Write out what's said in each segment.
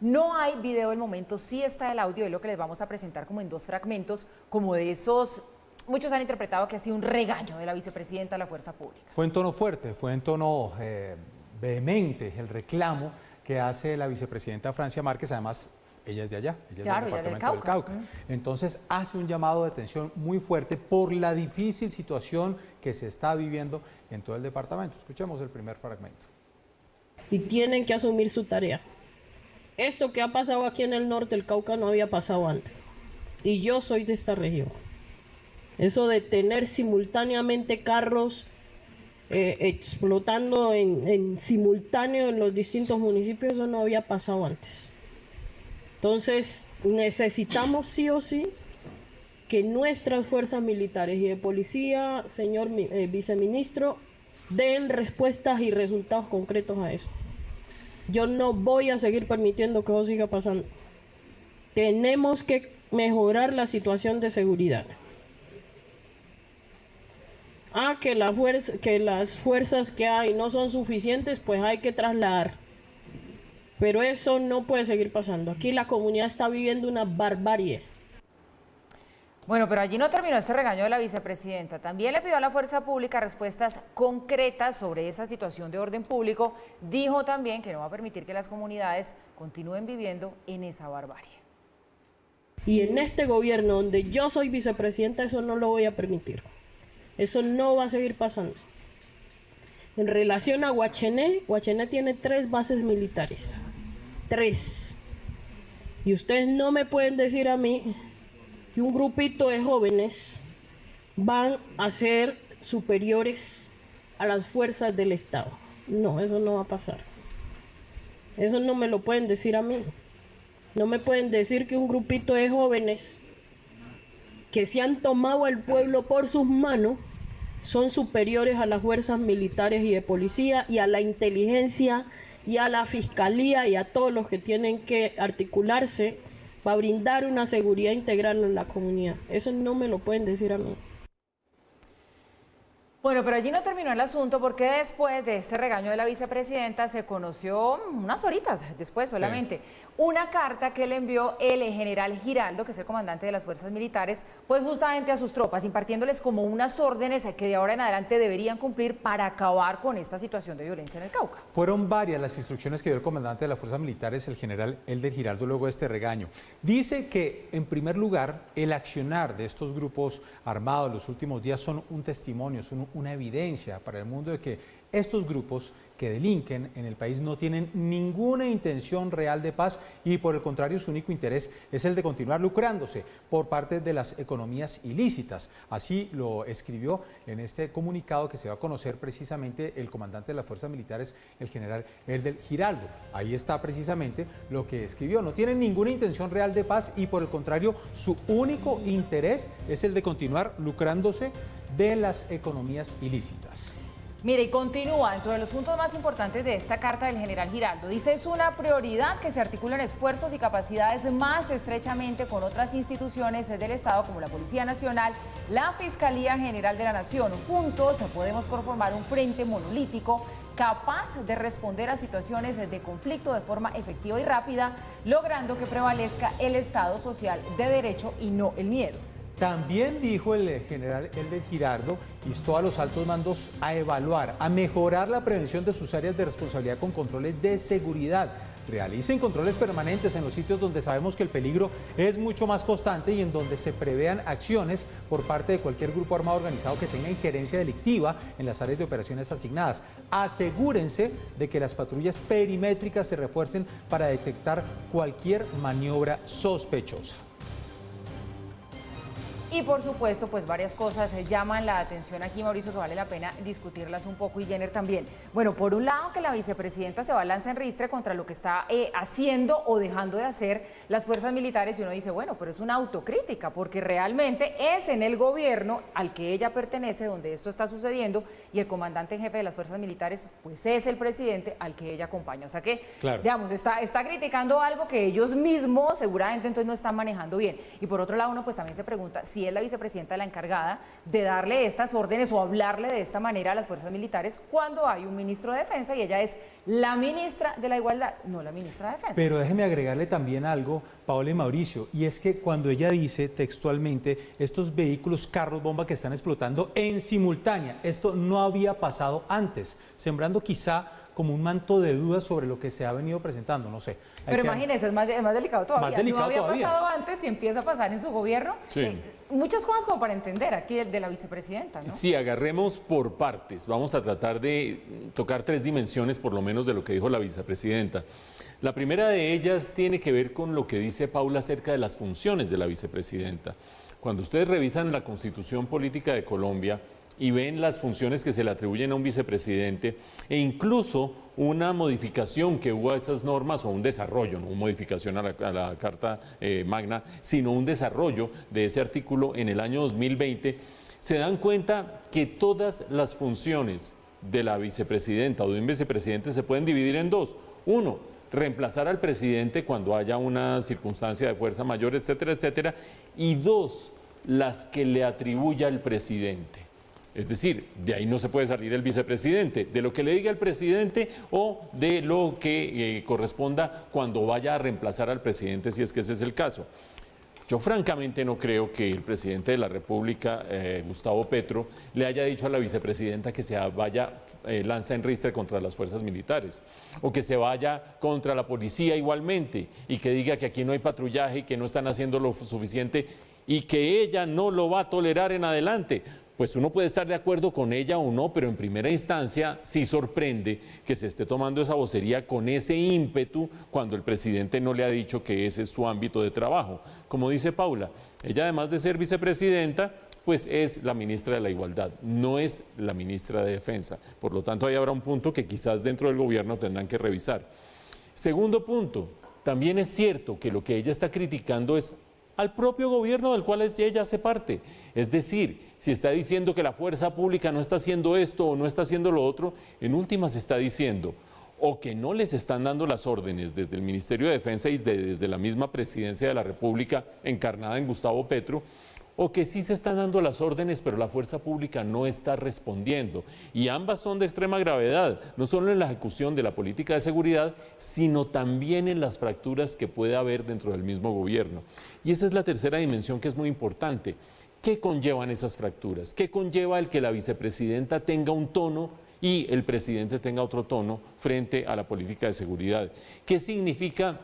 No hay video del momento, sí está el audio, es lo que les vamos a presentar como en dos fragmentos, como de esos, muchos han interpretado que ha sido un regaño de la vicepresidenta a la fuerza pública. Fue en tono fuerte, fue en tono vehemente el reclamo que hace la vicepresidenta Francia Márquez, además ella es de allá, ella claro, es del ella departamento del Cauca. Entonces hace un llamado de atención muy fuerte por la difícil situación que se está viviendo en todo el departamento. Escuchemos el primer fragmento. Y tienen que asumir su tarea. Esto que ha pasado aquí en el norte del Cauca no había pasado antes. Y yo soy de esta región. Eso de tener simultáneamente carros explotando en simultáneo en los distintos municipios, eso no había pasado antes. Entonces necesitamos sí o sí que nuestras fuerzas militares y de policía, señor viceministro, den respuestas y resultados concretos a eso. Yo no voy a seguir permitiendo que eso siga pasando. Tenemos que mejorar la situación de seguridad. Que las fuerzas que hay no son suficientes, pues hay que trasladar. Pero eso no puede seguir pasando. Aquí la comunidad está viviendo una barbarie. Bueno, pero allí no terminó este regaño de la vicepresidenta. También le pidió a la fuerza pública respuestas concretas sobre esa situación de orden público. Dijo también que no va a permitir que las comunidades continúen viviendo en esa barbarie. Y en este gobierno donde yo soy vicepresidenta, eso no lo voy a permitir. Eso no va a seguir pasando. En relación a Guachené, Guachené tiene 3 bases militares. 3. Y ustedes no me pueden decir a mí que un grupito de jóvenes van a ser superiores a las fuerzas del Estado. No, eso no va a pasar. Eso no me lo pueden decir a mí. No me pueden decir que un grupito de jóvenes que se han tomado al pueblo por sus manos son superiores a las fuerzas militares y de policía y a la inteligencia y a la fiscalía y a todos los que tienen que articularse para brindar una seguridad integral en la comunidad. Eso no me lo pueden decir a mí. Bueno, pero allí no terminó el asunto porque después de este regaño de la vicepresidenta se conoció unas horitas después solamente una carta que le envió el general Giraldo, que es el comandante de las fuerzas militares, pues justamente a sus tropas, impartiéndoles como unas órdenes que de ahora en adelante deberían cumplir para acabar con esta situación de violencia en el Cauca. Fueron varias las instrucciones que dio el comandante de las fuerzas militares, el general Elder Giraldo, luego de este regaño. Dice que, en primer lugar, el accionar de estos grupos armados en los últimos días son un testimonio, son una evidencia para el mundo de que estos grupos que delinquen en el país no tienen ninguna intención real de paz y por el contrario su único interés es el de continuar lucrándose por parte de las economías ilícitas. Así lo escribió en este comunicado que se va a conocer precisamente el comandante de las fuerzas militares, el general Elder Giraldo. Ahí está precisamente lo que escribió. No tienen ninguna intención real de paz y por el contrario su único interés es el de continuar lucrándose de las economías ilícitas. Mire, y continúa, dentro de los puntos más importantes de esta carta del general Giraldo, dice: es una prioridad que se articulen esfuerzos y capacidades más estrechamente con otras instituciones del Estado como la Policía Nacional, la Fiscalía General de la Nación. Juntos podemos conformar un frente monolítico capaz de responder a situaciones de conflicto de forma efectiva y rápida, logrando que prevalezca el Estado social de derecho y no el miedo. También dijo el general Elder Giraldo, instó a los altos mandos a evaluar, a mejorar la prevención de sus áreas de responsabilidad con controles de seguridad. Realicen controles permanentes en los sitios donde sabemos que el peligro es mucho más constante y en donde se prevean acciones por parte de cualquier grupo armado organizado que tenga injerencia delictiva en las áreas de operaciones asignadas. Asegúrense de que las patrullas perimétricas se refuercen para detectar cualquier maniobra sospechosa. Y por supuesto, pues varias cosas llaman la atención aquí, Mauricio, que vale la pena discutirlas un poco, y Jenner también. Bueno, por un lado, que la vicepresidenta se va a lanzar en ristre contra lo que está haciendo o dejando de hacer las fuerzas militares, y uno dice, bueno, pero es una autocrítica, porque realmente es en el gobierno al que ella pertenece donde esto está sucediendo, y el comandante en jefe de las fuerzas militares, pues es el presidente al que ella acompaña. O sea que, claro, digamos, está criticando algo que ellos mismos seguramente entonces no están manejando bien. Y por otro lado, uno pues también se pregunta si si es la vicepresidenta la encargada de darle estas órdenes o hablarle de esta manera a las fuerzas militares cuando hay un ministro de Defensa y ella es la ministra de la Igualdad, no la ministra de Defensa. Pero déjeme agregarle también algo, Paola y Mauricio, y es que cuando ella dice textualmente estos vehículos carros bomba que están explotando en simultánea, esto no había pasado antes, sembrando quizá como un manto de dudas sobre lo que se ha venido presentando, no sé. Pero imagínese, es más delicado todavía. Más delicado no había todavía. pasado antes y empieza a pasar en su gobierno. Sí. Muchas cosas como para entender aquí de la vicepresidenta, ¿no? Sí, agarremos por partes. Vamos a tratar de tocar 3 dimensiones por lo menos de lo que dijo la vicepresidenta. La primera de ellas tiene que ver con lo que dice Paula acerca de las funciones de la vicepresidenta. Cuando ustedes revisan la Constitución Política de Colombia y ven las funciones que se le atribuyen a un vicepresidente e incluso una modificación que hubo a esas normas o un desarrollo, no una modificación a la Carta Magna, sino un desarrollo de ese artículo en el año 2020, se dan cuenta que todas las funciones de la vicepresidenta o de un vicepresidente se pueden dividir en 2. Uno, reemplazar al presidente cuando haya una circunstancia de fuerza mayor, etcétera, etcétera. Y 2, las que le atribuya el presidente. Es decir, de ahí no se puede salir el vicepresidente, de lo que le diga el presidente o de lo que corresponda cuando vaya a reemplazar al presidente, si es que ese es el caso. Yo francamente no creo que el presidente de la República, Gustavo Petro, le haya dicho a la vicepresidenta que se vaya lanza en ristre contra las fuerzas militares o que se vaya contra la policía igualmente y que diga que aquí no hay patrullaje y que no están haciendo lo suficiente y que ella no lo va a tolerar en adelante. Pues uno puede estar de acuerdo con ella o no, pero en primera instancia sí sorprende que se esté tomando esa vocería con ese ímpetu cuando el presidente no le ha dicho que ese es su ámbito de trabajo. Como dice Paula, ella además de ser vicepresidenta, pues es la ministra de la Igualdad, no es la ministra de Defensa. Por lo tanto, ahí habrá un punto que quizás dentro del gobierno tendrán que revisar. Segundo punto, también es cierto que lo que ella está criticando es al propio gobierno del cual ella hace parte. Es decir, si está diciendo que la fuerza pública no está haciendo esto o no está haciendo lo otro, en últimas está diciendo o que no les están dando las órdenes desde el Ministerio de Defensa y desde la misma Presidencia de la República encarnada en Gustavo Petro, o que sí se están dando las órdenes, pero la fuerza pública no está respondiendo. Y ambas son de extrema gravedad, no solo en la ejecución de la política de seguridad, sino también en las fracturas que puede haber dentro del mismo gobierno. Y esa es la tercera dimensión que es muy importante. ¿Qué conllevan esas fracturas? ¿Qué conlleva el que la vicepresidenta tenga un tono y el presidente tenga otro tono frente a la política de seguridad? ¿Qué significa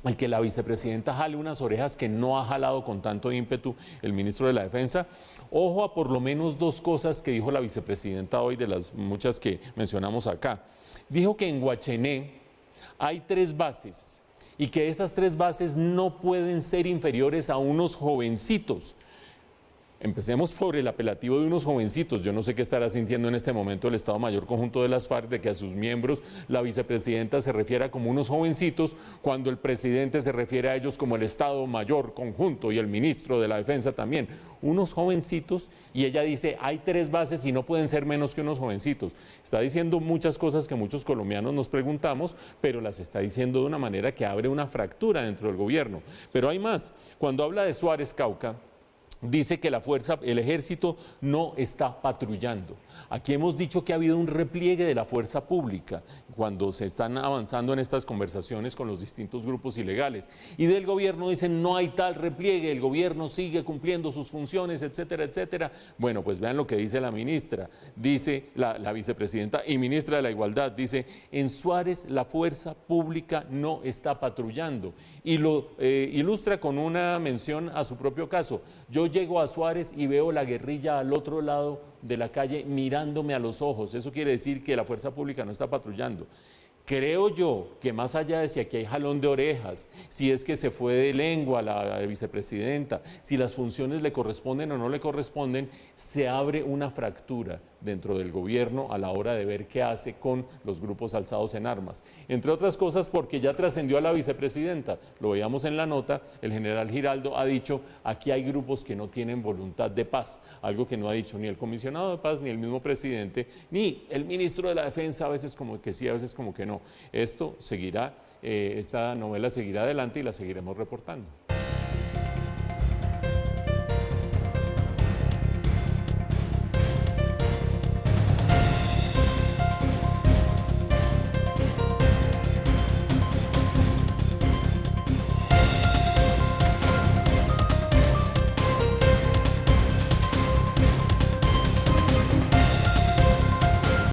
el que la vicepresidenta jale unas orejas que no ha jalado con tanto ímpetu el ministro de la Defensa? Ojo a por lo menos 2 cosas que dijo la vicepresidenta hoy, de las muchas que mencionamos acá. Dijo que en Guachené hay 3 bases y que esas 3 bases no pueden ser inferiores a unos jovencitos. Empecemos por el apelativo de unos jovencitos. Yo no sé qué estará sintiendo en este momento el Estado Mayor Conjunto de las FARC de que a sus miembros la vicepresidenta se refiera como unos jovencitos cuando el presidente se refiere a ellos como el Estado Mayor Conjunto y el ministro de la Defensa también. Unos jovencitos, y ella dice hay 3 bases y no pueden ser menos que unos jovencitos. Está diciendo muchas cosas que muchos colombianos nos preguntamos, pero las está diciendo de una manera que abre una fractura dentro del gobierno. Pero hay más. Cuando habla de Suárez Cauca, dice que el ejército no está patrullando. Aquí hemos dicho que ha habido un repliegue de la fuerza pública cuando se están avanzando en estas conversaciones con los distintos grupos ilegales. Y del gobierno dicen no hay tal repliegue, el gobierno sigue cumpliendo sus funciones, etcétera, etcétera. Bueno, pues vean lo que dice la ministra, dice la vicepresidenta y ministra de la Igualdad, dice en Suárez la fuerza pública no está patrullando. Y lo ilustra con una mención a su propio caso. Yo llego a Suárez y veo la guerrilla al otro lado de la calle mirándome a los ojos. Eso quiere decir que la fuerza pública no está patrullando. Creo yo que más allá de si aquí hay jalón de orejas, si es que se fue de lengua la vicepresidenta, si las funciones le corresponden o no le corresponden, se abre una fractura dentro del gobierno a la hora de ver qué hace con los grupos alzados en armas. Entre otras cosas porque ya trascendió a la vicepresidenta, lo veíamos en la nota, el general Giraldo ha dicho, aquí hay grupos que no tienen voluntad de paz, algo que no ha dicho ni el comisionado de paz, ni el mismo presidente, ni el ministro de la Defensa, a veces como que sí, a veces como que no. Esto seguirá, esta novela seguirá adelante y la seguiremos reportando.